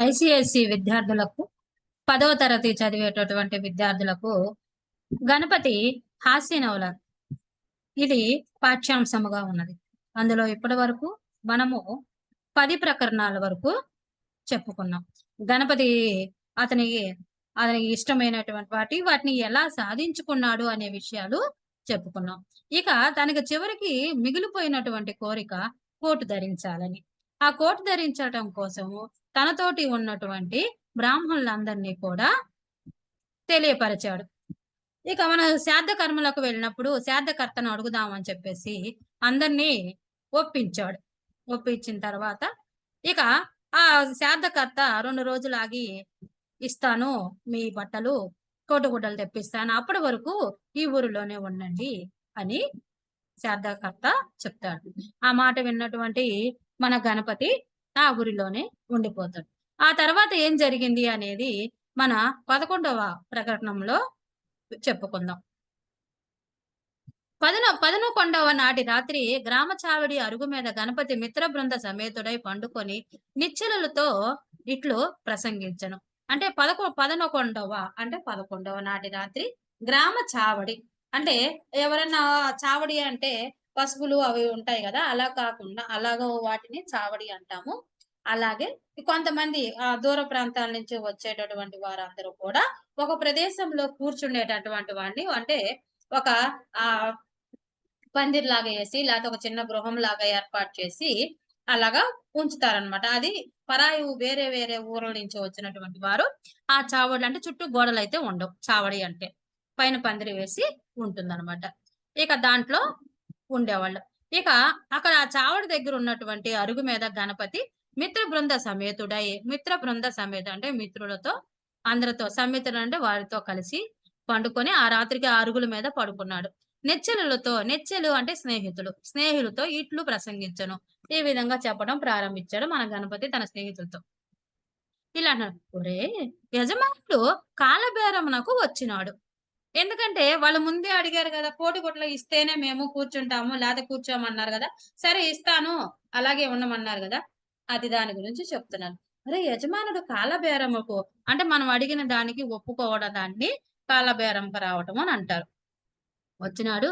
ICICI విద్యార్థులకు 10వ తరగతి చదివేటటువంటి విద్యార్థులకు గణపతి హాస్య నవల ఇది పాఠ్యాంశముగా ఉన్నది. అందులో ఇప్పటి వరకు మనము 10 ప్రకరణాల వరకు చెప్పుకున్నాం. గణపతి అతని అతనికి ఇష్టమైనటువంటి వాటిని ఎలా సాధించుకున్నాడు అనే విషయాలు చెప్పుకున్నాం. ఇక తనకి చివరికి మిగిలిపోయినటువంటి కోరిక కోటు ధరించాలని. ఆ కోటు ధరించటం కోసము తనతోటి ఉన్నటువంటి బ్రాహ్మణులందరినీ కూడా తెలియపరిచాడు. ఇక మన శ్రాద్ధ కర్మలకు వెళ్ళినప్పుడు శ్రాద్ధకర్తను అడుగుదామని చెప్పేసి అందరినీ ఒప్పించాడు. ఒప్పించిన తర్వాత ఇక ఆ శ్రాద్ధకర్త 2 రోజులు ఆగి ఇస్తాను మీ బట్టలు, కోటుగుడ్డలు తెప్పిస్తాను. అప్పటి వరకు ఈ ఊరిలోనే ఉండండి అని శ్రాద్ధకర్త చెప్తాడు. ఆ మాట విన్నటువంటి మన గణపతి ఆ ఊరిలోనే ఉండిపోతాడు. ఆ తర్వాత ఏం జరిగింది అనేది మన 11వ ప్రకటనలో చెప్పుకుందాం. 11వ నాటి రాత్రి గ్రామ చావడి అరుగు మీద గణపతి మిత్ర బృంద సమేతుడై పండుకొని నిచ్చెనలతో ఇట్లు ప్రసంగించను. అంటే 11వ నాటి రాత్రి గ్రామ చావడి అంటే ఎవరన్నా చావడి అంటే పసుపులు అవి ఉంటాయి కదా, అలా కాకుండా అలాగో వాటిని చావడి అంటాము. అలాగే కొంతమంది దూర ప్రాంతాల నుంచి వచ్చేటటువంటి వారందరూ కూడా ఒక ప్రదేశంలో కూర్చుండేటటువంటి వాడిని అంటే ఒక ఆ పందిరిలాగా ఏసి లేకపోతే ఒక చిన్న గృహం లాగా ఏర్పాటు చేసి అలాగా ఉంచుతారనమాట. అది పరాయి వేరే వేరే ఊర్ల నుంచి వచ్చినటువంటి వారు ఆ చావడి అంటే చుట్టూ గోడలైతే ఉండవు. చావడి అంటే పైన పందిరి వేసి ఉంటుందన్నమాట. ఇక దాంట్లో ఉండేవాళ్ళు. ఇక అక్కడ ఆ చావడి దగ్గర ఉన్నటువంటి అరుగు మీద గణపతి మిత్ర బృంద సమేత అంటే మిత్రులతో అందరితో సమ్మితుడు అంటే వారితో కలిసి పండుకొని ఆ రాత్రికి ఆ అరుగుల మీద పడుకున్నాడు. నెచ్చెలు అంటే స్నేహితులతో ఇట్లు ప్రసంగించను. ఈ విధంగా చెప్పడం ప్రారంభించాడు మన గణపతి తన స్నేహితులతో. ఇలా అన్నాడు. ఒరేయ్! యజమానుడు కాలబేరమునకు వచ్చినాడు. ఎందుకంటే వాళ్ళు ముందే అడిగారు గదా! కోటిగుడ్డలు ఇస్తేనే మేము కూర్చుంటాము. లేతే కూర్చోమన్నారు గదా! సరే ఇస్తాను. అలాగే ఉండమన్నారు గదా! అది దాని గురించి చెప్తున్నాను. అరే! యజమానుడు కాలబేరముకు అంటే మనం అడిగిన దానికి ఒప్పుకోవడం దాన్ని కాలబేరంకు రావటం అని అంటారు. వచ్చినాడు.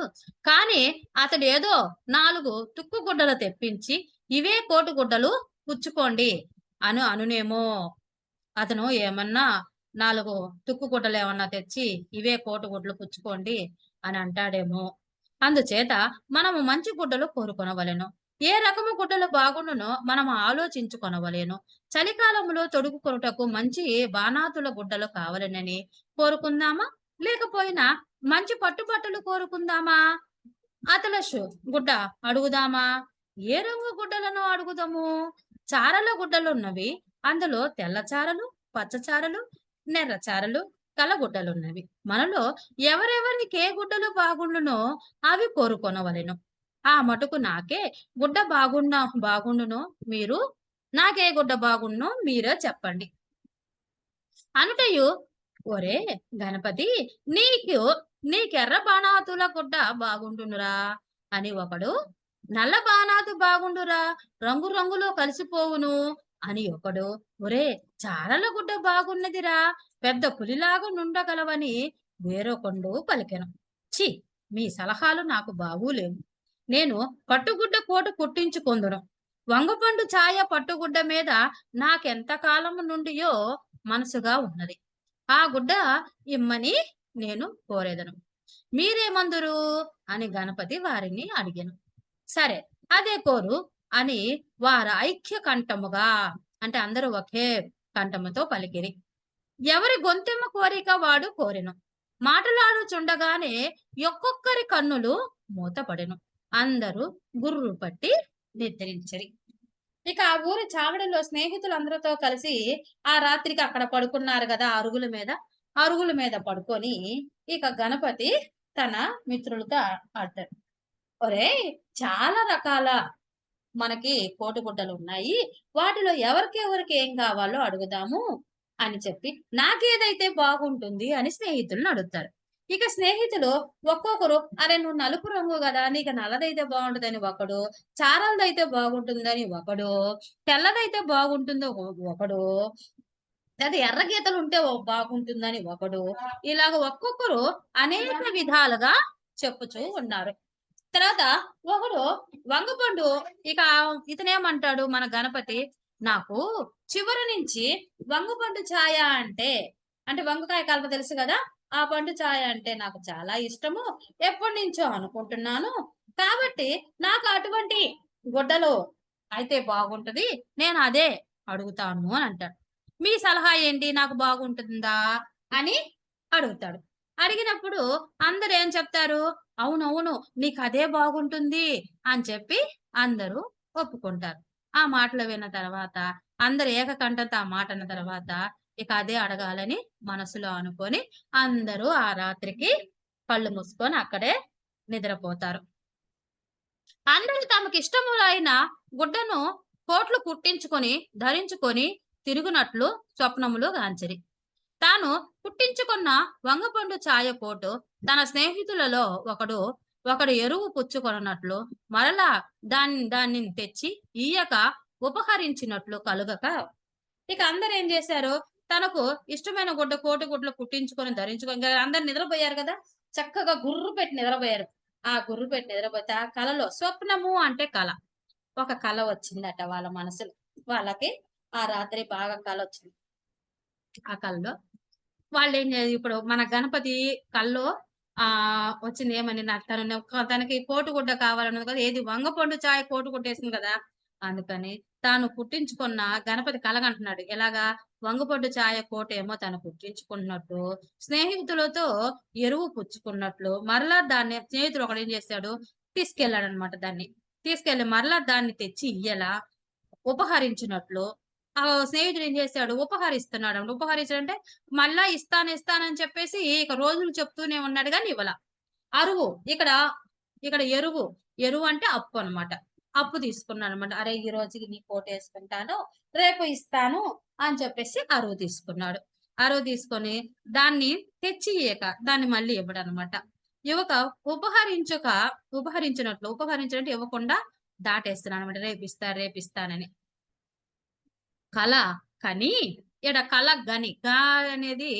కానీ అతడేదో 4 తుక్కు గుడ్డలు తెప్పించి, ఇవే కోటుగుడ్డలు పుచ్చుకోండి అనునేమో. అతను ఏమన్నా 4 తుక్కు గుడ్డలేమన్నా తెచ్చి, ఇవే కోటుగుడ్లు పుచ్చుకోండి అని అంటాడేమో. అందుచేత మనము మంచి గుడ్డలు కోరుకొనవలెను. ఏ రకము గుడ్డలు బాగుండునో మనము ఆలోచించుకొనవలెను. చలికాలములో తొడుగుకొనుటకు మంచి బాణాతుల గుడ్డలు కావలెనని కోరుకుందామా? లేకపోయినా మంచి పట్టుబట్టలు కోరుకుందామా? అతలషు గుడ్డ అడుగుదామా? ఏ రంగు గుడ్డలను అడుగుదాము? చారల గుడ్డలున్నవి. అందులో తెల్ల చారలు, పచ్చ చారలు, నెర్ర చారలు కల గుడ్డలున్నవి. మనలో ఎవరెవరికి ఏ గుడ్డలు బాగుండునో అవి కోరుకొనవలెను. ఆ మటుకు నాకే గుడ్డ బాగుండునో మీరు నాకే గుడ్డ బాగుండునో మీరే చెప్పండి అనుటయు. ఒరే గణపతి, నీకు నీకెర్ర బాణాతుల గుడ్డ బాగుండునురా అని ఒకడు, నల్ల బాణాతు బాగుండురా రంగు రంగులో కలిసిపోవును అని ఒకడు, ఒరే చారల గుడ్డ బాగున్నదిరా పెద్ద పులిలాగా నుండగలవని వేరొకండు పలికెను. చి, మీ సలహాలు నాకు బాగూలేవు. నేను పట్టుగుడ్డ కోటు కుట్టించుకొందును. వంగపండు ఛాయ పట్టుగుడ్డ మీద నాకెంత కాలము నుండియో మనసుగా ఉన్నది. ఆ గుడ్డ ఇమ్మని నేను కోరెదను. మీరేమందురు అని గణపతి వారిని అడిగెను. సరే, అదే కోరు అని వారు ఐక్య కంఠముగా అంటే అందరూ ఒకే కంఠముతో పలికిరి. ఎవరి గొంతెమ్మ కోరిక వాడు కోరెను. మాటలాడుచుండగానే ఒక్కొక్కరి కన్నులు మూతపడెను. అందరూ గుర్రు పట్టి నిద్రించిరి. ఇక ఆ ఊరి చావడిలో స్నేహితులందరితో కలిసి ఆ రాత్రికి అక్కడ పడుకున్నారు గదా! అరుగుల మీద పడుకొని ఇక గణపతి తన మిత్రులతో అంటాడు. ఒరేయ్! చాలా రకాల మనకి కోటిగుడ్డలున్నాయి. వాటిలో ఎవరికి ఏం కావాలో అడుగుదాము అని చెప్పి, నాకేదైతే బాగుంటుంది అని స్నేహితులను అడుగుతారు. ఇక స్నేహితులు ఒక్కొక్కరు, అరె నువ్వు నలుపు రంగు గదా! నీకు నల్లదైతే బాగుంటదని ఒకడు, చారలదైతే బాగుంటుందని ఒకడు, తెల్లదైతే బాగుంటుందో ఒకడు, అది ఎర్ర గీతలుంటే బాగుంటుందని ఒకడు, ఇలాగ ఒక్కొక్కరు అనేక విధాలుగా చెప్పుచూ ఉన్నారు. తర్వాత ఒకడు వంగపండు ఇక ఇతనేమంటాడు మన గణపతి, నాకు చివరి నుంచి వంగపండు ఛాయ అంటే, అంటే వంగకాయ కలప తెలుసు గదా! ఆ పండు ఛాయ అంటే నాకు చాలా ఇష్టము. ఎప్పటినుంచో అనుకుంటున్నాను. కాబట్టి నాకు అటువంటి గుడ్డలు అయితే బాగుంటది. నేను అదే అడుగుతాను అని అంటాడు. మీ సలహా ఏంటి? నాకు బాగుంటుందా? అని అడుగుతాడు. అడిగినప్పుడు అందరూ ఏం చెప్తారు? అవునవును. నీకదే బాగుంటుంది అని చెప్పి అందరూ ఒప్పుకుంటారు. ఆ మాటలు విన్న తర్వాత అందరూ ఏకకంఠంతో ఆ మాట అన్న తర్వాత ఇక అదే అడగాలని మనసులో అనుకోని అందరూ ఆ రాత్రికి కళ్ళు మూసుకొని అక్కడే నిద్రపోతారు. అందరూ తమకిష్టములైన గుడ్డను కోట్లు కుట్టించుకొని, ధరించుకొని తిరుగునట్లు స్వప్నములు గాంచిరి. తాను కుట్టించుకున్న వంగపండు ఛాయ కోటు తన స్నేహితులలో ఒకడు ఎరువు పుచ్చుకొనున్నట్లు మరలా దాన్ని తెచ్చి ఇయ్యక ఉపహరించినట్లు కలుగక ఇక అందరూ ఏం చేశారు? తనకు ఇష్టమైన కోటి గుడ్లు కుట్టించుకొని ధరించుకొని ఇంగ అందరూ నిద్రపోయారు గదా! చక్కగా గుర్రు పెట్టి నిద్రపోయారు. ఆ గుర్రు పెట్టి నిద్రపోతే ఆ కలలో స్వప్నము అంటే కల. ఒక కల వచ్చిందట వాళ్ళ మనసులో. వాళ్ళకి ఆ రాత్రి బాగా కలొచ్చింది. ఆ కలలో వాళ్ళేం జే ఇప్పుడు మన గణపతి కల్లో వచ్చింది ఏమని నాకు తనకి కోటుగుడ్డ కావాలన్నది కదా! ఏది వంగపండు చాయ కోటుగుడ్డేసింది గదా! అందుకని తాను కుట్టించుకున్న గణపతి కలగంటున్నాడు. ఎలాగా? వంగపండు చాయ కోటేమో తను కుట్టించుకున్నట్టు, స్నేహితులతో ఎరువు పుచ్చుకున్నట్లు, మరలా దాన్ని స్నేహితుడు ఒకడేం చేశాడు? తీసుకెళ్ళాడనమాట దాన్ని. తీసుకెళ్ళి మరలా దాన్ని తెచ్చి ఇయ్యలా ఉపహరించినట్లు ఆ స్నేహితుడు ఏం చేశాడు? ఉపహరిస్తున్నాడంట. ఉపహరించడంటే మళ్ళా ఇస్తానని చెప్పేసి ఇక రోజులు చెప్తూనే ఉన్నాడు గానీ ఇవ్వల. అరువు ఇక్కడ, ఇక్కడ ఎరువు. ఎరువు అంటే అప్పు అన్నమాట. అప్పు తీసుకున్నాడన్నమాట. అరే! ఈ రోజుకి నీ కోటేసుకుంటాను. రేపు ఇస్తాను అని చెప్పేసి అరువు తీసుకున్నాడు. అరువు తీసుకొని దాన్ని తెచ్చి ఇయ్యక దాన్ని మళ్ళీ ఇవ్వడన్నమాట. ఇవ్వక ఉపహరించక ఉపహరించినట్టు ఇవ్వకుండా దాటేస్తున్నాడన్నమాట. రేపిస్తానని. కల కని, ఈడ కల గని. అనేది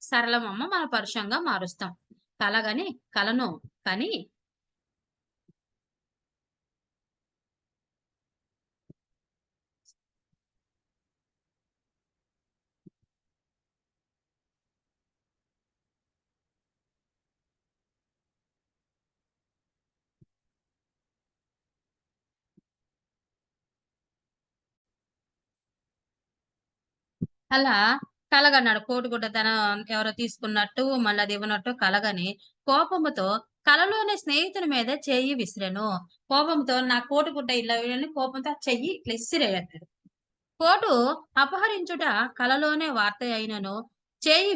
సరళమమ్మ మనం పరుషంగా మారుస్తాం. కలగని, కలను కని అలా కలగన్నాడు. కోడిగుడ్డ ఎవరో తీసుకున్నట్టు, మళ్ళీ అది ఇవ్వనట్టు కలగని, కోపముతో కలలోని స్నేహితుని మీద చెయ్యి విసిరెను. కోపంతో నా కోడిగుడ్డ ఇలా అని కోపంతో ఆ చెయ్యి ఇట్లా ఇసిరేయన్నాడు. కోటు అపహరించుట కలలోనే వార్త అయినను, చేయి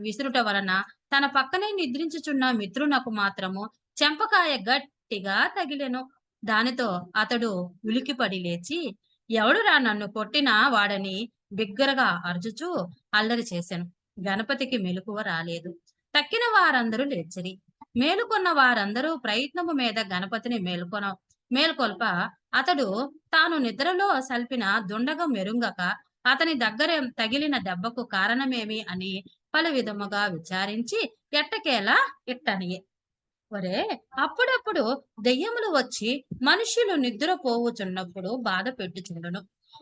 విసురుట వలన తన పక్కనే నిద్రించుచున్న మిత్రునకు మాత్రము చెంపకాయ గట్టిగా తగిలెను. దానితో అతడు ఉలికిపడి లేచి, ఎవడురా నన్ను కొట్టిన వాడని బిగ్గరగా అరుచుచూ అల్లరి చేసెను. గణపతికి మెలకువ రాలేదు. తక్కిన వారందరూ లేచిరి. మేలుకొన్న వారందరూ ప్రయత్నము మీద గణపతిని మేల్కొల్ప అతడు తాను నిద్రలో సల్పిన దుండగం మెరుంగక అతని దగ్గర తగిలిన దెబ్బకు కారణమేమి అని పలు విధముగా విచారించి ఎట్టకేలా ఇట్టనియే. ఒరే, అప్పుడప్పుడు దెయ్యములు వచ్చి మనుషులు నిద్రపోవుచున్నప్పుడు బాధ పెట్టుచుండును.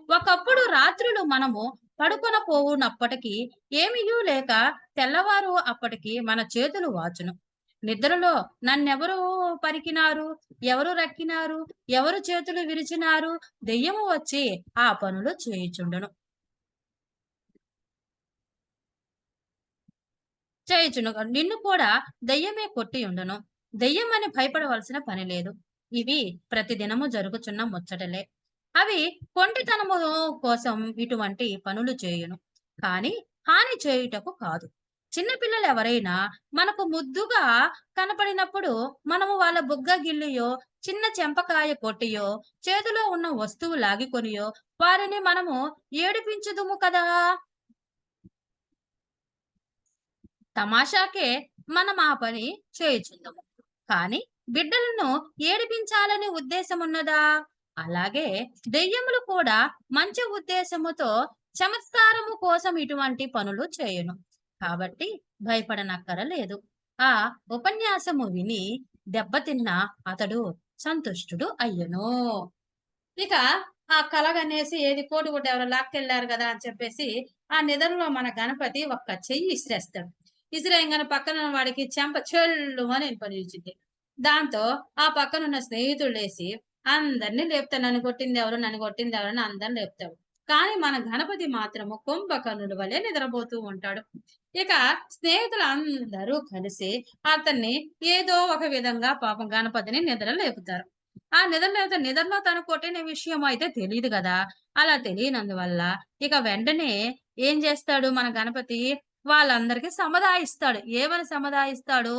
ఒకప్పుడు రాత్రులు మనము పడుకొన పోవునప్పటికీ ఏమియూ లేక తెల్లవారు అప్పటికి మన చేతులు వాచును. నిద్రలో నన్నెవరు పరికినారు, ఎవరు రక్కినారు, ఎవరు చేతులు విరిచినారు, దెయ్యము వచ్చి ఆ పనులు చేయుచును నిన్ను కూడా దెయ్యమే కొట్టి ఉండును. దెయ్యమని భయపడవలసిన పని లేదు. ఇవి ప్రతిదినము జరుగుచున్న ముచ్చటలే. అవి కొంటితనము కోసం ఇటువంటి పనులు చేయును. కానీ హాని చేయుటకు కాదు. చిన్న పిల్లలెవరైనా మనకు ముద్దుగా కనపడినప్పుడు మనము వాళ్ళ బుగ్గ గిల్లియో, చిన్న చెంపకాయ కొట్టియో, చేతిలో ఉన్న వస్తువు లాగికొనియో వారిని మనము ఏడిపించుదుము కదా! తమాషాకే మనం ఆ పని చేయుచుందుము. కానీ బిడ్డలను ఏడిపించాలని ఉద్దేశమున్నదా? అలాగే దెయ్యములు కూడా మంచి ఉద్దేశముతో చమత్కారము కోసం ఇటువంటి పనులు చేయును. కాబట్టి భయపడనక్కరలేదు. ఆ ఉపన్యాసము విని దెబ్బతిన్న అతడు సంతుష్టుడు అయ్యెను. ఇక ఆ కలగనేసి ఏది కోడిగుడ్డు ఎవరో లాక్కెళ్లారు గదా! అని చెప్పేసి, ఆ నిద్రలో మన గణపతి ఒక్క చెయ్యి ఇసిరేస్తాడు. ఇసిరేయంగానే పక్కనున్న వాడికి చెంప చెల్లుమని వినిచిద్ది. దాంతో ఆ పక్కనున్న స్నేహితుడు లేసి అందరిని లేపుతాడు. నన్ను కొట్టిందెవరు? నన్ను కొట్టిందెవరు? అని అందరిని లేపుతాడు. కానీ మన గణపతి మాత్రము కుంభకర్ణుడి వలె నిద్రపోతూ ఉంటాడు. ఇక స్నేహితులందరూ కలిసి అతన్ని ఏదో ఒక విధంగా పాపం గణపతిని నిద్ర లేపుతారు. ఆ నిద్రలో తను కొట్టిన విషయం అయితే తెలీదు గదా! అలా తెలియనందువల్ల ఇక వెంటనే ఏం జేస్తాడు మన గణపతి, వాళ్ళందరికి సముదాయిస్తాడు. ఏమని సముదాయిస్తాడు?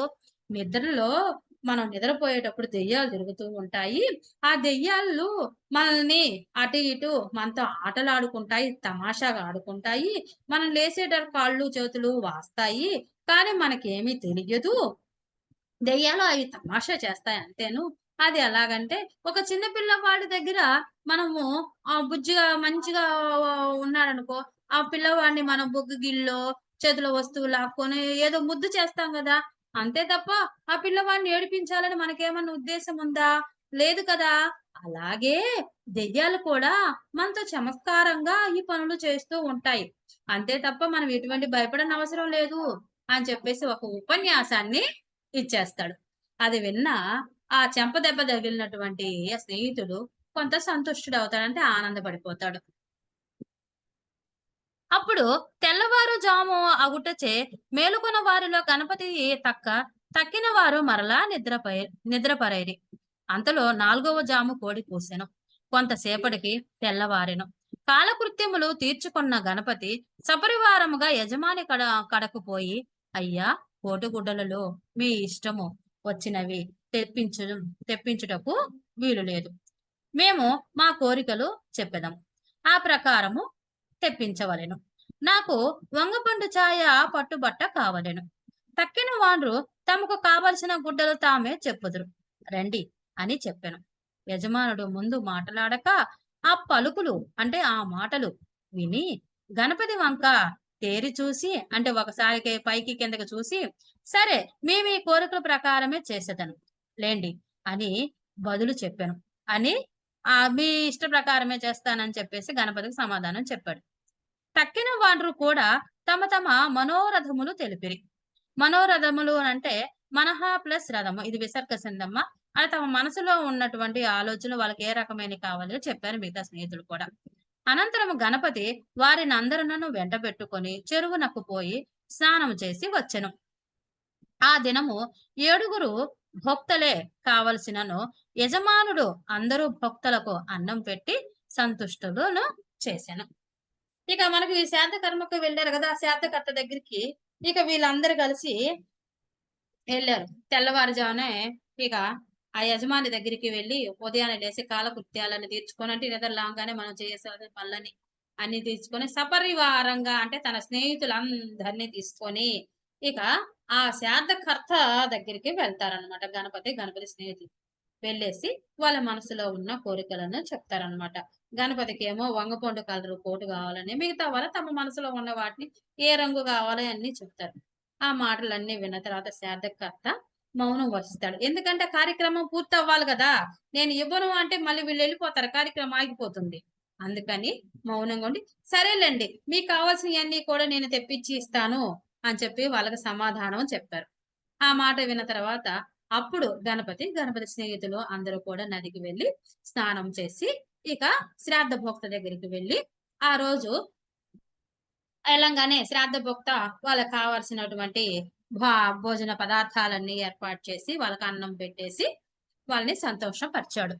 నిద్రలో మనం నిద్రపోయేటప్పుడు దెయ్యాలు తిరుగుతూ ఉంటాయి. ఆ దెయ్యాలు మనల్ని అటు ఇటు మనతో ఆటలాడుకుంటాయి, తమాషాగా ఆడుకుంటాయి. మనం లేసేటప్పుడు కాళ్ళు, చేతులు వాస్తాయి. కానీ మనకేమీ తెలియదు. దెయ్యాలు అవి తమాషా చేస్తాయి అంతేను. అది ఎలాగంటే, ఒక చిన్న పిల్లవాడి దగ్గర మనము బుజ్జిగా మంచిగా ఉన్నాడనుకో, ఆ పిల్లవాడిని మనం బుగ్గగిల్లో, చేతిలో వస్తువు లాక్కొని ఏదో ముద్దు చేస్తాం గదా! అంతే తప్ప, ఆ పిల్లవాడిని ఏడిపించాలని మనకేమన్నా ఉద్దేశం ఉందా? లేదు కదా! అలాగే దెయ్యాలు కూడా మనతో చమత్కారంగా ఈ పనులు చేస్తూ ఉంటాయి. అంతే తప్ప మనం ఎటువంటి భయపడనవసరం లేదు అని చెప్పేసి ఒక ఉపన్యాసాన్ని ఇచ్చేస్తాడు. అది విన్న ఆ చెంప దెబ్బ తగిలినటువంటి ఆ స్నేహితుడు కొంత సంతుష్టుడవుతాడు. అంటే ఆనందపడిపోతాడు. అప్పుడు తెల్లవారుజాము అగుటచే మేలుకొన్న వారిలో గణపతి తక్క తక్కిన వారు మరలా నిద్రపరైరి. అంతలో 4వ జాము కోడి కూసెను. కొంతసేపటికి తెల్లవారెను. కాలకృత్యములు తీర్చుకున్న గణపతి సపరివారముగా యజమాని కడకు పోయి, అయ్యా కోటిగుడ్డలలో మీ ఇష్టము వచ్చినవి తెప్పించు తెప్పించుటకు వీలు లేదు. మేము మా కోరికలు చెప్పెదం. ఆ ప్రకారము తెప్పించవలెను. నాకు వంగపండు ఛాయ పట్టుబట్ట కావలెను. తక్కిన వాండ్రు తమకు కావలసిన గుడ్డలు తామే చెప్పుదురు. రండి అని చెప్పెను. యజమానుడు ముందు మాటలాడక ఆ పలుకులు అంటే ఆ మాటలు విని గణపతి వంక తేరి చూసి అంటే ఒకసారికి పైకి కిందకి చూసి, సరే మీ మీ కోరికల ప్రకారమే చేసేదను లేండి అని బదులు చెప్పాను అని మీ ఇష్ట ప్రకారమే చేస్తానని చెప్పేసి గణపతికి సమాధానం చెప్పాడు. తక్కిన వాండ్రు కూడా తమ తమ మనోరథములు తెలిపిరి. మనోరథములు అనంటే మనహ ప్లస్ రథము. ఇది విసర్గ సందమ్మ. అని తమ మనసులో ఉన్నటువంటి ఆలోచనలు వాళ్ళకి ఏ రకమైనవి కావాలో చెప్పారు మిగతా స్నేహితులు కూడా. అనంతరము గణపతి వారినందరును వెంటబెట్టుకొని చెరువునకు పోయి స్నానము చేసి వచ్చెను. ఆ దినము 7గురు భోక్తలే కావలసినను యజమానుడు అందరూ భోక్తలకు అన్నం పెట్టి సంతుష్టులను చేసెను. ఇక మనకి శాంతకర్మకు వెళ్లారు గదా! ఆ శాంతకర్త దగ్గరికి ఇక వీళ్ళందరూ కలిసి ఎళ్లారు. తెల్లవారుజామునే ఇక ఆ యజమాని దగ్గరికి వెళ్లి ఉదయాన్నే లేసి కాలకృత్యాలను తీర్చుకొని అంటే నిద్ర లేవగానే మనం చేయాల్సిన పనులని అన్నీ తీర్చుకొని సపరివారంగా అంటే తన స్నేహితులందరిని తీసుకొని ఇక ఆ శాంతకర్త దగ్గరికి వెళ్తారనమాట. గణపతి స్నేహితులు. వెళ్ళేసి వాళ్ళ మనసులో ఉన్న కోరికలను చెప్తారనమాట. గణపతికేమో వంగపండు కలరు కోటు కావాలని, మిగతా వాళ్ళు తమ మనసులో ఉన్న వాటిని ఏ రంగు కావాలి అన్నీ చెప్తారు. ఆ మాటలన్నీ విన్న తర్వాత శారదకర్త మౌనం వహిస్తాడు. ఎందుకంటే కార్యక్రమం పూర్తవ్వాలి గదా! నేను ఇవ్వను అంటే మళ్ళీ వీళ్ళెళ్ళిపోతారు. కార్యక్రమం ఆగిపోతుంది. అందుకని మౌనంగా ఉండి, సరేలెండి మీకు కావాల్సినయన్నీ కూడా నేను తెప్పిచ్చి ఇస్తాను అని చెప్పి వాళ్ళకి సమాధానం చెప్పారు. ఆ మాట విన్న తర్వాత అప్పుడు గణపతి స్నేహితులు అందరూ కూడా నదికి వెళ్లి స్నానం చేసి, ఇక శ్రాద్ధ భోక్త దగ్గరికి వెళ్లి, ఆ రోజు ఎళ్ళంగానే శ్రాద్ధ భోక్త వాళ్ళకి కావాల్సినటువంటి భా భోజన పదార్థాలన్నీ ఏర్పాటు చేసి, వాళ్ళకి అన్నం పెట్టేసి, వాళ్ళని సంతోషపరిచాడు.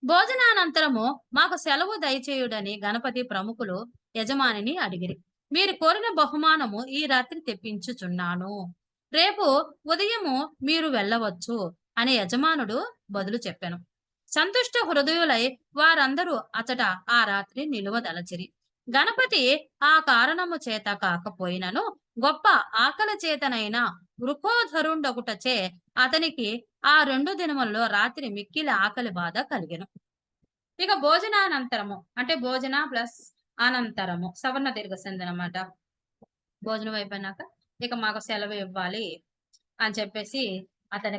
భోజనానంతరము మాకు సెలవు దయచేయుడని గణపతి ప్రముఖులు యజమానిని అడిగిరి. మీరు కోరిన బహుమానము ఈ రాత్రి తెప్పించుచున్నాను. రేపు ఉదయము మీరు వెళ్ళవచ్చు అని యజమానుడు బదులు చెప్పెను. సంతుష్ట హృదయులై వారందరూ అచట ఆ రాత్రి నిలువదలచిరి. గణపతి ఆ కారణము చేత కాకపోయినను గొప్ప ఆకలి చేతనైన వృకోధరుండొకటచే అతనికి ఆ 2 దినములలో రాత్రి మిక్కిలి ఆకలి బాధ కలిగెను. ఇక భోజనానంతరము అంటే భోజన ప్లస్ అనంతరము సవర్ణ దీర్ఘ సంధి అన్నమాట. భోజనం అయిపోయినాక ఇక మాకు సెలవు ఇవ్వాలి అని చెప్పేసి అతని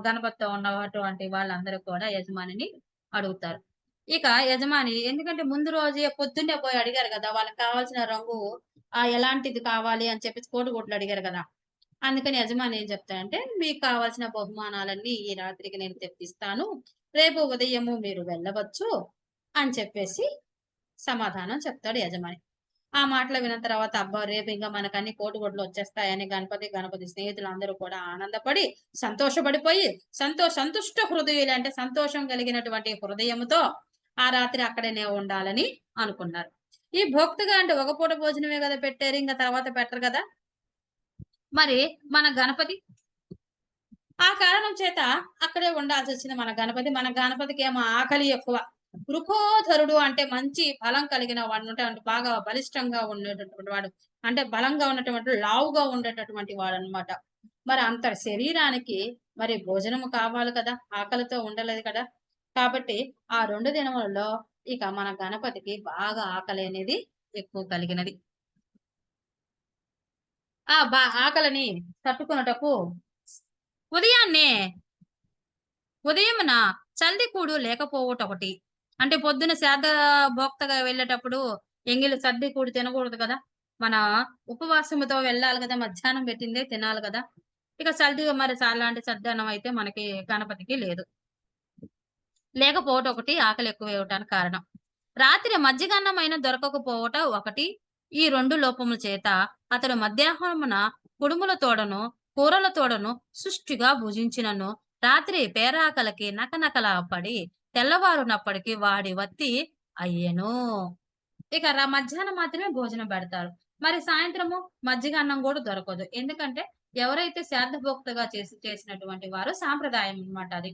గణపతితో ఉన్నటువంటి వాళ్ళందరూ కూడా యజమానిని అడుగుతారు. ఇక యజమాని ఎందుకంటే ముందు రోజే పొద్దున్నే పోయి అడిగారు గదా! వాళ్ళకి కావాల్సిన రంగు ఎలాంటిది కావాలి అని చెప్పేసి కోడిగుడ్లు అడిగారు గదా! అందుకని యజమాని ఏం చెప్తాడంటే, "మీకు కావాల్సిన బహుమానాలన్నీ ఈ రాత్రికి నేను తెప్పిస్తాను. రేపు ఉదయము మీరు వెళ్ళవచ్చు" అని చెప్పేసి సమాధానం చెప్తాడు యజమాని. ఆ మాటలు విన్న తర్వాత అబ్బా! రేపు ఇంక మనకన్ని కోడిగుడ్లు వచ్చేస్తాయని గణపతి స్నేహితులందరూ కూడా ఆనందపడి, సంతోషపడిపోయి, సంతుష్ట హృదయులు అంటే సంతోషం కలిగినటువంటి హృదయముతో ఆ రాత్రి అక్కడనే ఉండాలని అనుకున్నారు. ఈ భోక్తగా అంటే ఒక పూట భోజనమే గదా పెట్టారు. ఇంక తర్వాత పెట్టరు గదా! మరి మన గణపతి ఆ కారణం చేత అక్కడే ఉండాల్సొచ్చింది మన గణపతి. మన గణపతికేమో ఆకలి ఎక్కువ. వృకోధరుడు అంటే మంచి బలం కలిగిన వాడుంటాడు. బాగా బలిష్టంగా ఉండేటటువంటి వాడు. అంటే బలంగా ఉన్నటువంటి లావుగా ఉండేటటువంటి వాడనమాట. మరి అంత శరీరానికి మరి భోజనము కావాలి కదా! ఆకలితో ఉండలేదు కదా! కాబట్టి ఆ 2 దినములలో ఇక మన గణపతికి బాగా ఆకలి అనేది ఎక్కువ కలిగినది. ఆకలిని తట్టుకొనుటకు ఉదయాన్నే ఉదయమున చల్దికూడు లేకపోవుటొకటి. అంటే పొద్దున భోక్తగా వెళ్ళేటప్పుడు సద్దికూడు తినకూడదు కదా! మన ఉపవాసముతో వెళ్ళాలి గదా! మధ్యాహ్నం పెట్టిందే తినాలి గదా! ఇక మరి అలాంటి సద్దన్నం అయితే మనకి గణపతికి లేదు. లేకపోవటం ఒకటి ఆకలి ఎక్కువేయటానికి కారణం. రాత్రి మజ్జిగన్నమైన దొరకకపోవట ఒకటి. ఈ 2 లోపముల చేత అతడు మధ్యాహ్నమున కుడుముల తోడను, కూరల తోడను సుష్టిగా భుజించినను రాత్రి పేరాకలకి నకనకలా పడి తెల్లవారునప్పటికి వాడి వత్తి అయ్యెను. ఇక మధ్యాహ్నం మాత్రమే భోజనం పెడతారు. మరి సాయంత్రము మజ్జిగ అన్నం గూడా దొరకదు. ఎందుకంటే ఎవరైతే శ్రాద్ధభోక్తగా చేసినటువంటి వారు సాంప్రదాయం అన్నమాట అది.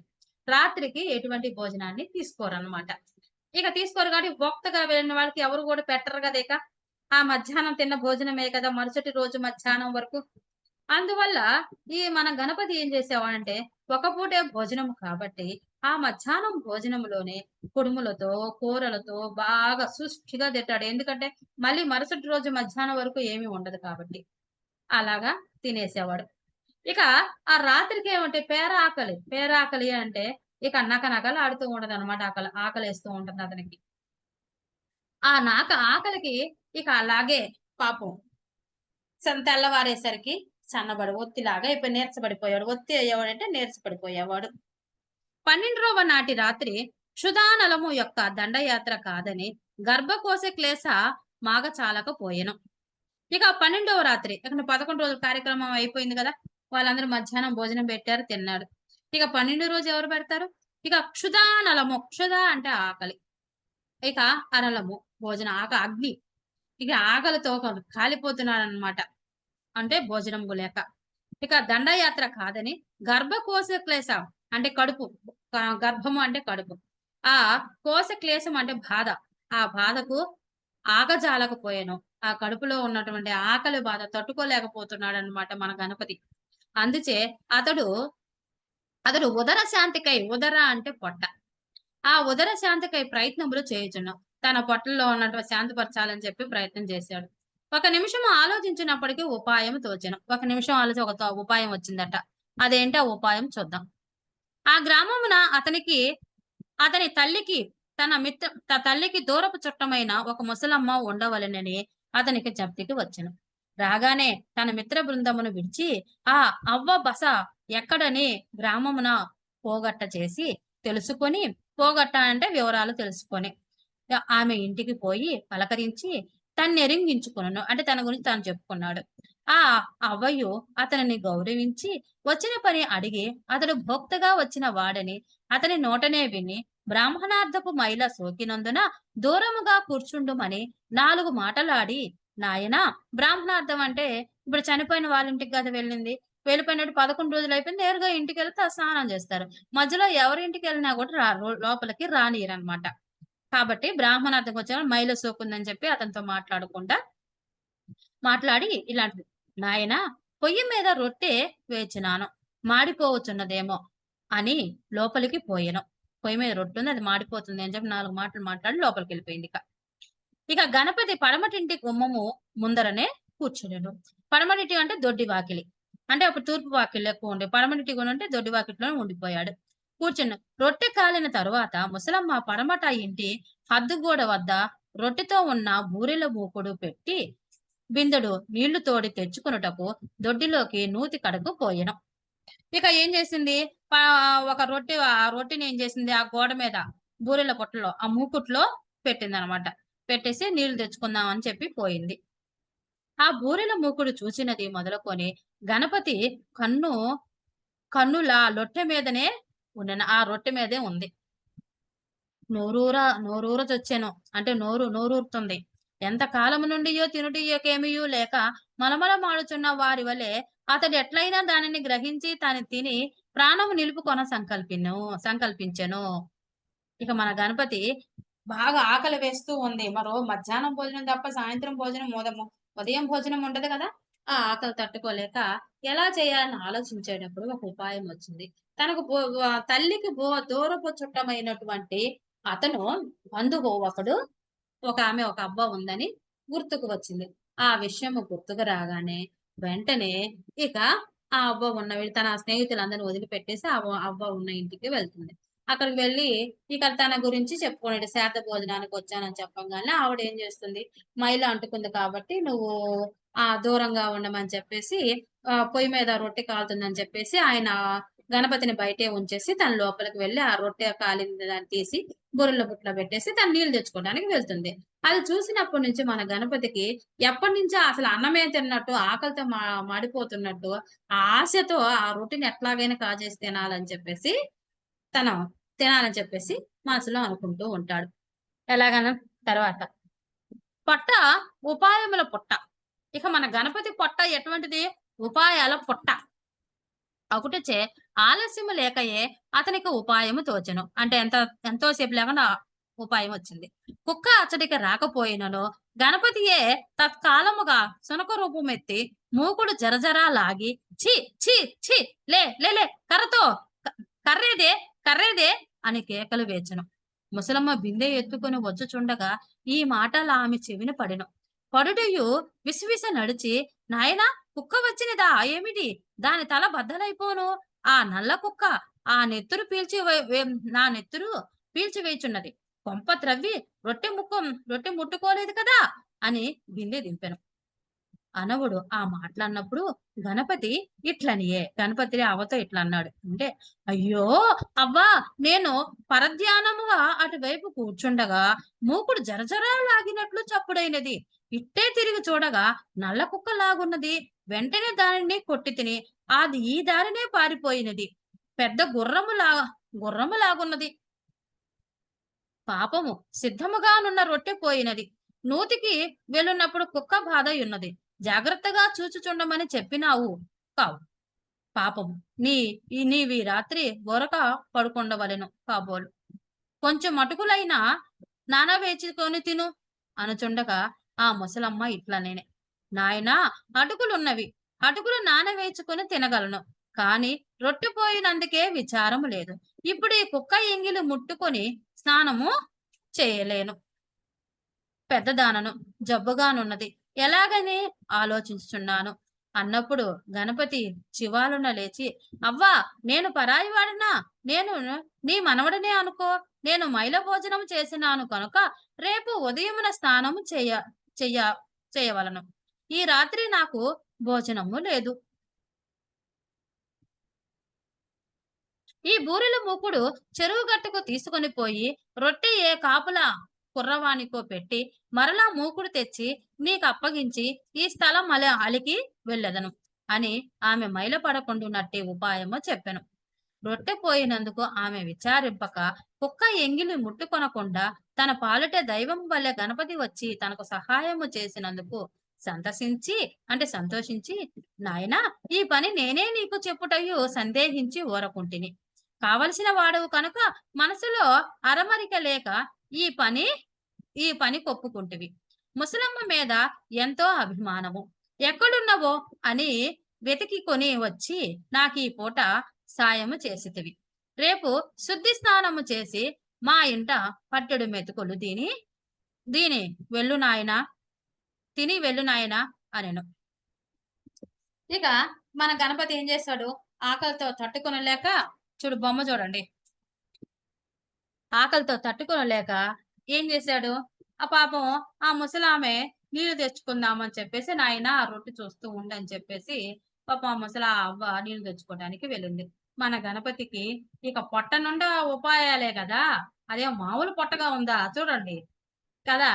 రాత్రికి ఎటువంటి భోజనాన్ని తీసుకోరన్నమాట. ఇక తీసుకోరు కాబట్టి భోక్తగా వెళ్ళిన వాళ్ళకి ఎవరు గూడా పెట్టరు గదా! ఇక. ఆ మధ్యాహ్నం తిన్న భోజనమే కదా! మరుసటి రోజు మధ్యాహ్నం వరకు. అందువల్ల ఈ మన గణపతి ఏం చేసేవాడంటే, ఒక పూటే భోజనం కాబట్టి, ఆ మధ్యాహ్నం భోజనంలోనే కుడుములతో, కూరలతో బాగా సుష్టిగా తింటాడు. ఎందుకంటే, మళ్ళీ మరుసటి రోజు మధ్యాహ్నం వరకు ఏమి ఉండదు కాబట్టి. అలాగా తినేసేవాడు. ఇక ఆ రాత్రికేమంటే పేరాకలి అంటే ఇక నకనకలాడుతూ ఉంటదనమాట ఆకలేస్తూ ఉంటది అతనికి. ఆ ఆకలికి ఇక అలాగే పాపం తెల్లవారేసరికి ఒత్తిలాగా అయిపోయి నీరసపడిపోయాడు. ఒత్తి అయ్యేవాడంటే నీరసపడిపోయేవాడు. 12వ నాటి రాత్రి క్షుధానలము యొక్క దండయాత్ర కాదని గర్భకోశ క్లేశ మాగచాలకపోయెను. ఇక 12వ రాత్రి ఇక 11 రోజుల కార్యక్రమం అయిపోయింది గదా! వాళ్ళందరూ మధ్యాహ్నం భోజనం పెట్టారు, తిన్నాడు. ఇక 12 రోజు ఎవరు పెడతారు? ఇక క్షుధానలము. అంటే ఆకలి. ఇక అనలము అగ్ని. ఇక ఆకలితో కాలిపోతున్నాడనమాట. అంటే భోజనంబు లేక. ఇక దండయాత్ర కాదని గర్భకోశ క్లేశం అంటే కడుపు. గర్భము అంటే కడుపు. ఆ కోశ క్లేశం అంటే బాధ. ఆ బాధకు ఆగజాలకపోయెను. ఆ కడుపులో ఉన్నటువంటి ఆకలి బాధ తట్టుకోలేకపోతున్నాడన్నమాట మన గణపతి. అందుచే అతడు, అతడు ఉదర అంటే పొట్ట. ఆ ఉదర శాంతికై ప్రయత్నములు చేయుచున్నాం. తన పొట్టలో ఉన్నటువంటి శాంతిపరచాలని చెప్పి ప్రయత్నం చేశాడు. ఒక నిమిషం ఆలోచించినప్పటికీ ఉపాయం తోచెను. ఒక నిమిషం ఒక ఉపాయం వచ్చిందట. అదేంటి ఆ ఉపాయం చూద్దాం. ఆ గ్రామమున అతని తల్లికి తల్లికి దూరపు చుట్టమైన ఒక ముసలమ్మ ఉండవలెనని అతనికి జ్ఞప్తికి వచ్చెను. రాగానే తన మిత్ర బృందమును విడిచి ఆ అవ్వ బస ఎక్కడని గ్రామమున పోగట్ట చేసి తెలుసుకొని పోగొట్ట అంటే వివరాలు తెలుసుకొని. ఆమె ఇంటికి పోయి పలకరించి తన్నెరింగించుకొనెను. అంటే తన గురించి తాను చెప్పుకున్నాడు. ఆ అవ్వయు అతనిని గౌరవించి వచ్చిన పని అడిగి అతడు భోక్తగా వచ్చిన వాడని అతని నోటనే విని బ్రాహ్మణార్థపు మైల సోకినందున దూరముగా కూర్చుండుమని 4 మాటలాడి నాయనా బ్రాహ్మణార్థం అంటే ఇప్పుడు చనిపోయిన వాళ్ళ ఇంటికి కదా వెళ్ళింది. వెళ్ళిపోయినట్టు 11 రోజులు అయిపోయింది. నేరుగా ఇంటికెళ్ళి స్నానం చేస్తారు. మధ్యలో ఎవరి ఇంటికెళ్ళినా కూడా లోపలికి రానియరనమాట. కాబట్టి బ్రాహ్మణార్థంకొచ్చిన మైల సోకుందని చెప్పి అతనితో మాట్లాడి ఇలాంటిది. నాయనా పొయ్యి మీద రొట్టె వేచినాను. మాడిపోవచ్చున్నదేమో అని లోపలికి పోయెను. పొయ్యి మీద రొట్టుంది అది మాడిపోతుంది అని చెప్పి 4 మాటలు మాట్లాడి లోపలికెళ్ళిపోయిందిక. ఇక గణపతి పడమటింటి గుమ్మము ముందరనే కూర్చునెను. పడమటింటి అంటే దొడ్డి వాకిలి. అంటే అప్పుడు తూర్పు వాకిలి ఎక్కువుండే. పడమటింటి గుణం అంటే దొడ్డి వాకిట్లోనే ఉండిపోయాడు. కూర్చున్న. రొట్టె కాలిన తరువాత ముసలమ్మ పడమట ఇంటి హద్దుగోడ వద్ద రొట్టెతో ఉన్న బూరెల మూకుడు పెట్టి బిందెడు నీళ్లు తోడి తెచ్చుకొనుటకు దొడ్డిలోకి నూతి కడకు పోయెను. ఇక ఏం చేసింది? ఒక రొట్టె ఆ రొట్టెని ఏం చేసింది? ఆ గోడ మీద బూరెల పొట్టలో ఆ మూకుట్లో పెట్టిందనమాట. పెట్టేసి నీళ్లు తెచ్చుకుందాం అని చెప్పి పోయింది. ఆ బూరెల మూకుడు చూసినది మొదలుకొని గణపతి కన్ను కన్నుల లొట్టె మీదనే ఉండెను. ఆ రొట్టె మీదే ఉంది. నోరూరచొచ్చెను. అంటే నోరూరుతుంది. ఎంత కాలము నుండియో తినుటకేమియు లేక మలమలమాడుచున్న వారి వలె అతడు ఎట్లైనా దానిని గ్రహించి తాను తిని ప్రాణము నిలుపుకొన సంకల్పించెను. ఇక మన గణపతి బాగా ఆకలి వేస్తూ ఉంది. మరో మధ్యాహ్నం భోజనం తప్ప సాయంత్రం భోజనం ఉదయం భోజనం ఉండదు కదా! ఆ ఆకలి తట్టుకోలేక ఎలా చేయాలని ఆలోచించేటప్పుడు ఒక ఉపాయం వచ్చింది. తనకు తల్లికి దూరపు చుట్టమైనటువంటి అతను బంధువు ఒకడు ఒక అవ్వ ఉందని గుర్తుకు వచ్చింది. ఆ విషయము గుర్తుకు రాగానే వెంటనే ఇక ఆ అవ్వ తన స్నేహితులందరిని వదిలిపెట్టేసి అవ్వ ఉన్న ఇంటికి వెళ్తుంది. అక్కడికి వెళ్లి ఇక తన గురించి చెప్పుకున్నాడు. శ్రాద్ధ భోజనానికి వచ్చానని చెప్పంగానే ఆవిడేం చేస్తుంది, మైల అంటుకుంది కాబట్టి నువ్వు దూరంగా ఉండమని చెప్పేసి పొయ్యి మీద రొట్టె కాలుతుందని చెప్పేసి ఆయన గణపతిని బయటే ఉంచేసి తను లోపలికి వెళ్లి ఆ రొట్టె కాలిన దాన్ని తీసి బూరెల బుట్టలో పెట్టేసి తను నీళ్లు తెచ్చుకోవడానికి వెళ్తుంది. అది చూసినప్పటి నుంచి మన గణపతికి ఎప్పటినుంచో అసలు అన్నమే తిన్నట్టు ఆకలితో మాడిపోతున్నట్టు ఆ ఆశతో ఆ రొట్టెని ఎట్లాగైనా కాజేసి తను తినాలని చెప్పేసి మనసులో అనుకుంటూ ఉంటాడు. ఎలాగనం తర్వాత పొట్ట ఉపాయముల పుట్ట. ఇక మన గణపతి పొట్ట ఎటువంటిది? ఉపాయాల పుట్ట. అగుటచే ఆలస్యము లేకయే అతనికి ఉపాయము తోచెను. అంటే ఎంతో సేపు లేకుండా ఉపాయం వచ్చింది. కుక్క అచ్చటికి రాకపోయినను గణపతియే తత్కాలముగా సునక రూపమెత్తి మూకుడు జరజరా లాగి ఛీ ఛీ ఛీ లే లే లే కర్రతో క- కర్రేదే కర్రేదే అని కేకలు వేచెను. ముసలమ్మ బిందె ఎత్తుకొని వచ్చుచుండగా ఈ మాటలు ఆమె చెవిన పడెను. పడుటయు విసవిస నడిచి నాయనా కుక్క వచ్చినదా ఏమిటి? దాని తల బద్దలైపోను. ఆ నల్ల కుక్క ఆ నెత్తురు పీల్చి నా నెత్తురు పీల్చివేయుచున్నది. కొంప త్రవ్వి రొట్టె ముట్టుకోలేదు కదా! అని బిందె దింపెను. అనవుడు ఆ మాటలన్నప్పుడు గణపతి అవ్వతో ఇట్లా అన్నాడు. అంటే అయ్యో అవ్వా నేను పరధ్యానముగా అటువైపు కూర్చుండగా మూకుడు జరజరా లాగినట్లు చప్పుడైనది. ఇట్టే తిరిగి చూడగా నల్ల కుక్క లాగున్నది. వెంటనే దానిని కొట్టి తిని అది ఈ దారినే పారిపోయినది. పెద్ద గుర్రము లాగున్నది. పాపము సిద్ధముగానున్న రొట్టె పోయినది. నూతికి వెళ్ళున్నప్పుడు కుక్క బాధయున్నది. జాగ్రత్తగా చూచుచుండమని చెప్పినావు కావు. పాపము నీవీ రాత్రి గొరక పడుకొండవలెను కాబోలు. కొంచెం అటుకులైనా నానవేచుకొని తిను అనుచుండగా ఆ ముసలమ్మ ఇట్లనేనే. నాయనా అటుకులున్నవి. అటుకులు నానవేచుకొని తినగలను. కాని రొట్టె పోయినందుకే విచారము లేదు. ఇప్పుడు ఈ కుక్క ఎంగిలి ముట్టుకొని స్నానము చేయలేను. పెద్దదానను జబ్బుగానున్నది. ఎలాగని ఆలోచించుచున్నాను అన్నప్పుడు గణపతి చివాలున లేచి అవ్వా నేను పరాయివాడినా? నేను నీ మనవడనే అనుకో. నేను మైల భోజనం చేసినాను కనుక రేపు ఉదయమున స్నానము చెయ్య చేయవలను. ఈ రాత్రి నాకు భోజనము లేదు. ఈ బూరెల మూకుడు చెరువు గట్టుకు తీసుకొని పోయి రొట్టె ఏ కాపుల కుర్రవానికో పెట్టి మరలా మూకుడు తెచ్చి నీకప్పగించి ఈ స్థలం అలికి వెళ్ళెదను అని ఆమె మైలపడకుండునట్టే ఉపాయము చెప్పెను. రొట్టె పోయినందుకు ఆమె విచారింపక కుక్క ఎంగిలి ముట్టుకొనకుండా తన పాలిట దైవం వల్లే గణపతి వచ్చి తనకు సహాయము చేసినందుకు సంతోషించి నాయనా ఈ పని నేనే నీకు చెప్పుటయు సందేహించి ఊరకుంటిని. కావలసిన వాడవు కనుక మనసులో అరమరిక లేక ఈ పని కొప్పుకుంటివి. ముసలమ్మ మీద ఎంతో అభిమానము. ఎక్కడున్నవో అని వెతికి కొని వచ్చి నాకీ పూట సాయము చేసితివి. రేపు శుద్ధి స్నానము చేసి మా ఇంట పట్టెడు మెతుకులు తిని దీని వెళ్ళు నాయనా తిని వెళ్ళు నాయనా అనెను. ఇక మన గణపతి ఏం చేస్తాడు? ఆకలితో తట్టుకొనలేక చూడు బొమ్మ చూడండి. ఆకలితో తట్టుకోలేక ఏం చేశాడు? ఆ పాపం ఆ ముసలామె నీళ్లు తెచ్చుకుందామని చెప్పేసి, నాయనా ఆ రొట్టె చూస్తూ ఉండు అని చెప్పేసి, పాపం ఆ అవ్వ నీళ్లు తెచ్చుకోవడానికి వెళ్ళింది. మన గణపతికి ఇక పొట్ట నిండా ఉపాయాలే గదా! అదేం మామూలు పొట్టగా ఉందా? చూడండి. కదా!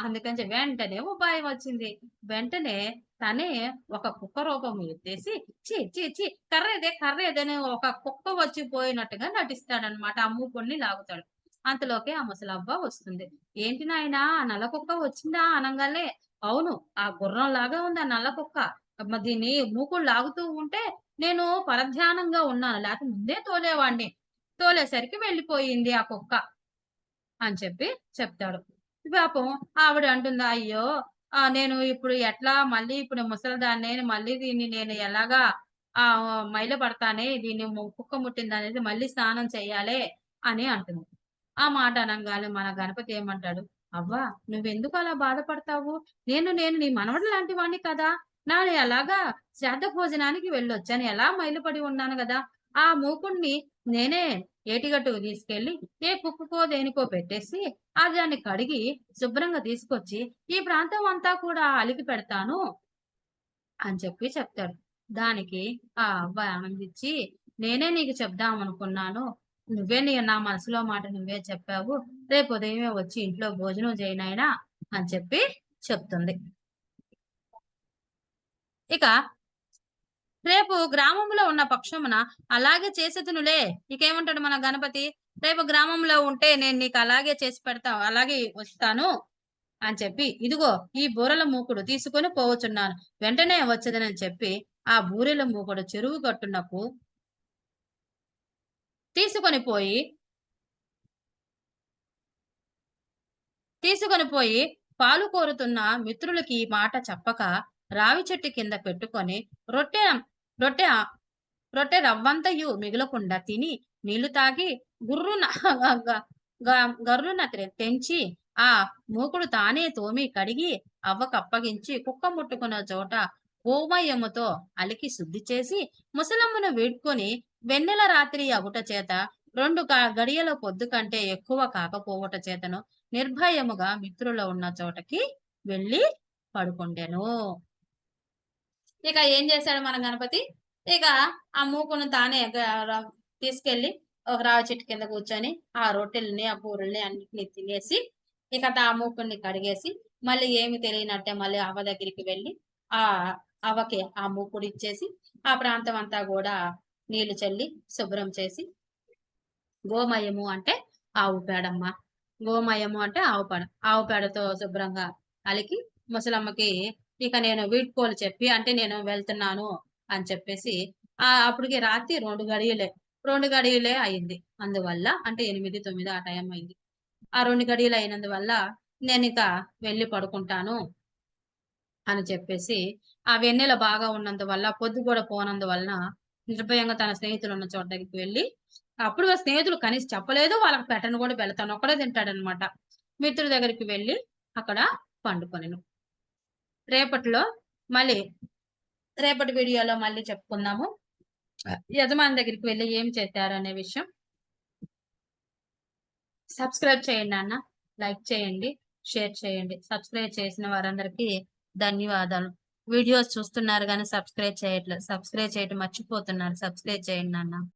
అందుకని వెంటనే ఉపాయం వచ్చింది. వెంటనే తనే ఒక కుక్క రూపం ఎత్తేసి ఛీ! ఛీ! ఛీ! కర్రేదే కర్రేదే అని ఒక కుక్క వచ్చిపోయినట్టుగా నటిస్తాడనమాట. ఆ మూకుడిని లాగుతాడు. అంతలోకే ఆ ముసలవ్వ వస్తుంది. "ఏంటి నాయనా నల్ల కుక్క వచ్చిందా?" అనంగాల్నే, "అవును. ఆ గుర్రంలాగా ఉంది ఆ నల్ల కుక్క. దీన్ని మూకుడు లాగుతూ ఉంటే నేను పరధ్యానంగా ఉన్నాను. లేకపోతే ముందే తోలేవాడిని. తోలేసరికి వెళ్ళిపోయింది ఆ కుక్క" అని చెప్పి చెప్తాడు. పాపం ఆవిడ అంటుంది, "అయ్యో! నేను ఇప్పుడు ఎట్లా మళ్ళీ ఇప్పుడు ముసలిదాన్నే మళ్ళీ దీన్ని నేను ఎలాగా మైల పడతానే దీన్ని కుక్క ముట్టిందనేది మళ్ళీ స్నానం చేయాలే" అని అంటుంది. ఆ మాట అనంగానే మన గణపతి ఏమంటాడు, "అవ్వ నువ్వెందుకు అలా బాధపడతావు? నేను నీ మనవడు లాంటి వాడిని కదా! ఎలాగా శ్రాద్ధ భోజనానికి వెళ్ళొచ్చాను. ఎలా మైలుపడి ఉన్నాను గదా! ఆ మూకుడిని నేనే ఏటిగట్టుకు తీసుకెళ్ళి ఏ కుక్కకో, దేనికో పెట్టేసి, దాన్ని కడిగి శుభ్రంగా తీసుకొచ్చి, ఈ ప్రాంతం అంతా కూడా అలికి పెడతాను" అని చెప్పి చెప్తాడు. దానికి ఆ అవ్వ ఆనందించి, "నేనే నీకు చెప్దామనుకున్నాను. నా మనసులో మాట నువ్వే చెప్పావు. రేపు ఉదయమే వచ్చి ఇంట్లో భోజనం చేయి నాయనా" అని చెప్పి చెప్తుంది. ఇక రేపు గ్రామంలో ఉన్న పక్షమున అలాగే చేసేతునులే. ఇకేమంటాడు మన గణపతి, రేపు గ్రామంలో ఉంటే నేను నీకు అలాగే చేసి పెడతా. అలాగే వస్తాను అని చెప్పి, ఇదిగో ఈ బూరల మూకుడు తీసుకొని పోవచున్నాను. వెంటనే వచ్చెదనని చెప్పి, ఆ బూరెల మూకుడు చెరువు గట్టునకు తీసుకొని పోయి తీసుకొని పోయి పాలు కోరుతున్న మిత్రులకి ఈ మాట చెప్పక, రావి చెట్టు కింద పెట్టుకొని రొట్టె రొట్టె రొట్టె రవ్వంతయు మిగలకుండా తిని, నీళ్లు తాగి గుర్రున గ గ గర్రున తెంచి, ఆ మూకుడు తానే తోమి కడిగి అవ్వకప్పగించి, కుక్క ముట్టుకున్న చోట గోమయముతో అలికి శుద్ధి చేసి, ముసలమ్మను వేడుకొని వెన్నెల రాత్రి అగుట చేత 2 గడియల పొద్దు కంటే ఎక్కువ కాకపోవుట చేతను నిర్భయముగా మిత్రుల ఉన్న చోటకి వెళ్ళి పడుకుండెను. ఇక ఏం చేశాడు మన గణపతి? ఇక ఆ మూకును తానే తీసుకెళ్ళి ఒక రావి చెట్టు కింద కూర్చొని, ఆ రొట్టెలని, ఆ బూరెల్ని అన్నిటిని తినేసి, ఇక ఆ మూకుడిని కడిగేసి, మళ్ళీ ఏమి తెలియనట్టే మళ్ళీ అవ్వ దగ్గరికి వెళ్ళి, అవ్వకి ఆ మూకుడిచ్చేసి, ఆ ప్రాంతం అంతా గూడా నీళ్లు చల్లి, శుభ్రం చేసి, గోమయము అంటే ఆవు పేడమ్మ. గోమయము అంటే ఆవు పేడ. ఆవు పేడతో శుభ్రంగా అలికి ముసలమ్మకి ఇక నేను వీడ్కోలు చెప్పి అంటే నేను వెళ్తున్నాను అని చెప్పేసి అప్పటికి రాత్రి 2 గడియలే. 2 గడియలే అయింది. అందువల్ల అంటే 8, 9 ఆ టైం అయింది. ఆ 2 గడియలు అయినందువల్ల నేనిక వెళ్లి పడుకుంటాను అని చెప్పేసి, ఆ వెన్నెల బాగా ఉన్నందువల్ల పొద్దు గూడా పోనందువలన నిర్భయంగా తన స్నేహితులున్న చోట దగ్గరికి వెళ్లి, అప్పుడు ఆ స్నేహితులు కనీసం చెప్పలేదు. వాళ్ళకి పెట్టను గూడా పెళ్ళ తనొక్కడే తింటాడనమాట. మిత్రుడి దగ్గరికి వెళ్లి అక్కడ పండుకొనెను. రేపటిలో మళ్ళీ రేపటి వీడియోలో మళ్ళీ చెప్పుకుందాము. యజమాని దగ్గరికి వెళ్లి ఏం చేశారనే విషయం. సబ్స్క్రైబ్ చేయండి నాన్న. లైక్ చేయండి, షేర్ చేయండి. సబ్స్క్రైబ్ చేసిన వారందరికీ ధన్యవాదాలు. వీడియోస్ చూస్తున్నారు గానీ సబ్స్క్రైబ్ చేయట్లేదు. సబ్స్క్రైబ్ చేయటం మర్చిపోతున్నారు. సబ్స్క్రైబ్ చేయండి నాన్న.